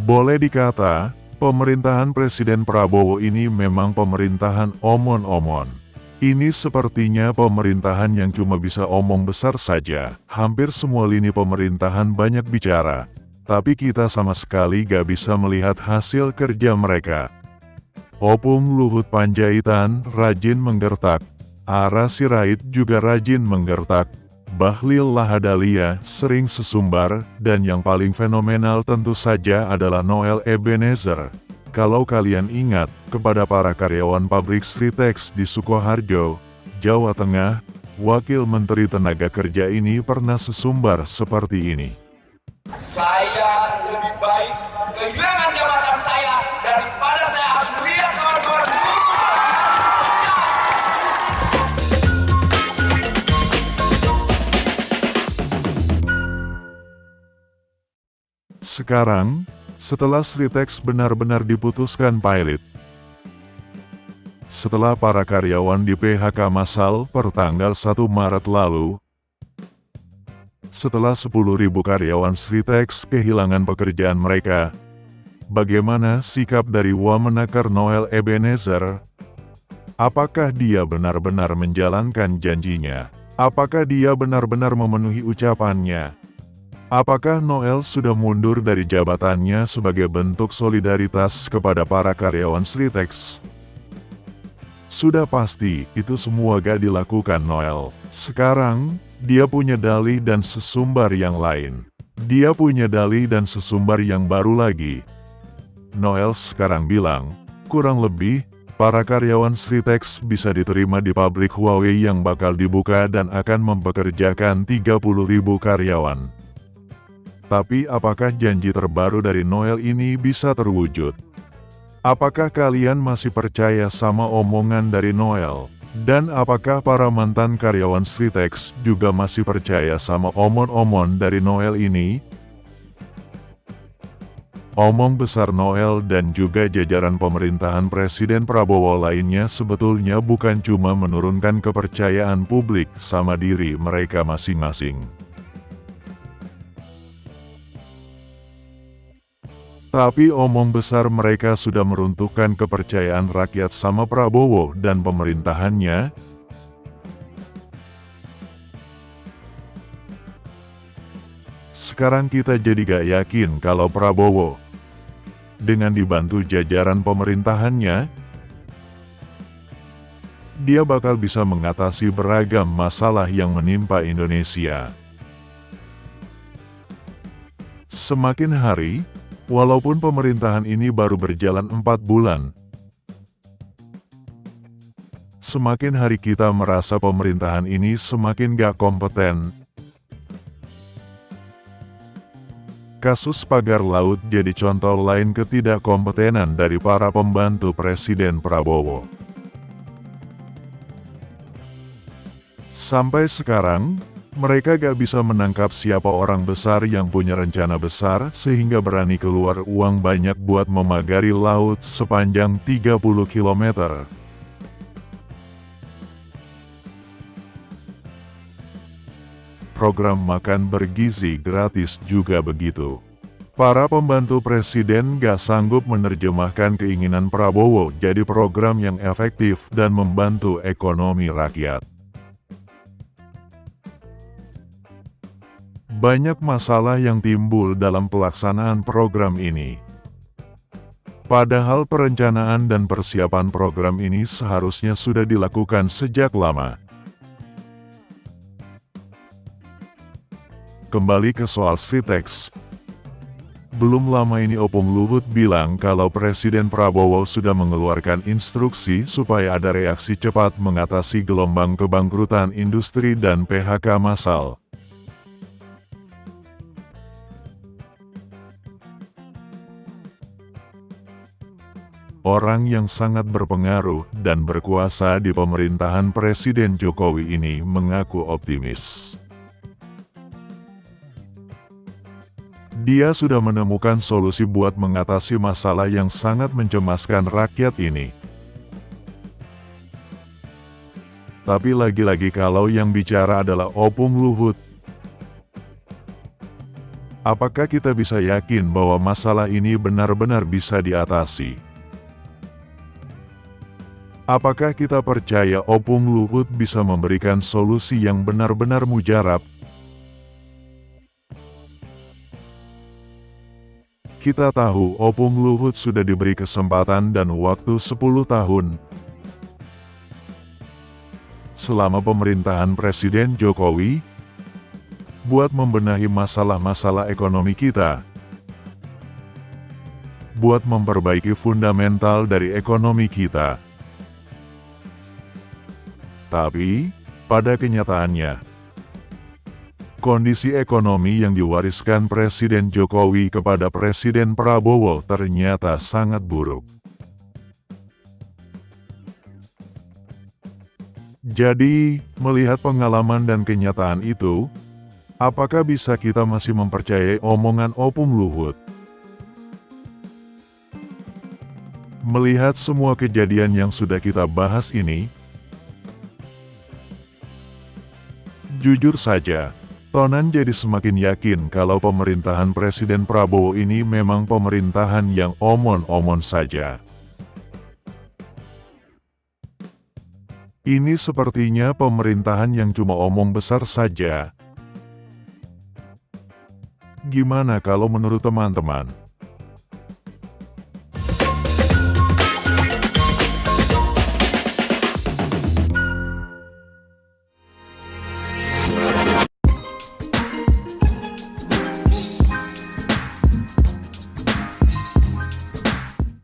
Boleh dikata, pemerintahan Presiden Prabowo ini memang pemerintahan omon-omon. Ini sepertinya pemerintahan yang cuma bisa omong besar saja. Hampir semua lini pemerintahan banyak bicara, tapi kita sama sekali gak bisa melihat hasil kerja mereka. Opung Luhut Panjaitan rajin menggertak, Ara Sirait juga rajin menggertak, Bahlil Lahadalia sering sesumbar, dan yang paling fenomenal tentu saja adalah Noel Ebenezer. Kalau kalian ingat, kepada para karyawan pabrik Sritex di Sukoharjo, Jawa Tengah, Wakil Menteri Tenaga Kerja ini pernah sesumbar seperti ini. Saya lebih baik kehilangan jabatan saya daripada saya harus melihat kawan-kawan buruh. Sekarang, setelah Sritex benar-benar diputuskan pilot, setelah para karyawan di PHK massal per tanggal 1 Maret lalu, setelah 10.000 karyawan Sritex kehilangan pekerjaan mereka, bagaimana sikap dari Wamenaker Noel Ebenezer? Apakah dia benar-benar menjalankan janjinya? Apakah dia benar-benar memenuhi ucapannya? Apakah Noel sudah mundur dari jabatannya sebagai bentuk solidaritas kepada para karyawan Sritex? Sudah pasti, itu semua gak dilakukan Noel. Sekarang, dia punya dalih dan sesumbar yang lain. Dia punya dalih dan sesumbar yang baru lagi. Noel sekarang bilang, kurang lebih, para karyawan Sritex bisa diterima di pabrik Huawei yang bakal dibuka dan akan mempekerjakan 30.000 karyawan. Tapi apakah janji terbaru dari Noel ini bisa terwujud? Apakah kalian masih percaya sama omongan dari Noel? Dan apakah para mantan karyawan Sritex juga masih percaya sama omon-omon dari Noel ini? Omong besar Noel dan juga jajaran pemerintahan Presiden Prabowo lainnya sebetulnya bukan cuma menurunkan kepercayaan publik sama diri mereka masing-masing. Tapi omong besar mereka sudah meruntuhkan kepercayaan rakyat sama Prabowo dan pemerintahannya. Sekarang kita jadi gak yakin kalau Prabowo, dengan dibantu jajaran pemerintahannya, dia bakal bisa mengatasi beragam masalah yang menimpa Indonesia. Semakin hari, walaupun pemerintahan ini baru berjalan 4 bulan, semakin hari kita merasa pemerintahan ini semakin gak kompeten. Kasus pagar laut jadi contoh lain ketidakkompetenan dari para pembantu Presiden Prabowo. Sampai sekarang, mereka gak bisa menangkap siapa orang besar yang punya rencana besar sehingga berani keluar uang banyak buat memagari laut sepanjang 30 km. Program makan bergizi gratis juga begitu. Para pembantu presiden gak sanggup menerjemahkan keinginan Prabowo jadi program yang efektif dan membantu ekonomi rakyat. Banyak masalah yang timbul dalam pelaksanaan program ini. Padahal perencanaan dan persiapan program ini seharusnya sudah dilakukan sejak lama. Kembali ke soal Sritex. Belum lama ini Opung Luhut bilang kalau Presiden Prabowo sudah mengeluarkan instruksi supaya ada reaksi cepat mengatasi gelombang kebangkrutan industri dan PHK massal. Orang yang sangat berpengaruh dan berkuasa di pemerintahan Presiden Jokowi ini mengaku optimis. Dia sudah menemukan solusi buat mengatasi masalah yang sangat mencemaskan rakyat ini. Tapi lagi-lagi kalau yang bicara adalah Opung Luhut, Apakah kita bisa yakin bahwa masalah ini benar-benar bisa diatasi? Apakah kita percaya Opung Luhut bisa memberikan solusi yang benar-benar mujarab? Kita tahu Opung Luhut sudah diberi kesempatan dan waktu 10 tahun selama pemerintahan Presiden Jokowi buat membenahi masalah-masalah ekonomi kita, buat memperbaiki fundamental dari ekonomi kita. Tapi, pada kenyataannya, kondisi ekonomi yang diwariskan Presiden Jokowi kepada Presiden Prabowo ternyata sangat buruk. Jadi, melihat pengalaman dan kenyataan itu, apakah bisa kita masih mempercayai omongan Opung Luhut? Melihat semua kejadian yang sudah kita bahas ini, jujur saja, Tonan jadi semakin yakin kalau pemerintahan Presiden Prabowo ini memang pemerintahan yang omon-omon saja. Ini sepertinya pemerintahan yang cuma omong besar saja. Gimana kalau menurut teman-teman?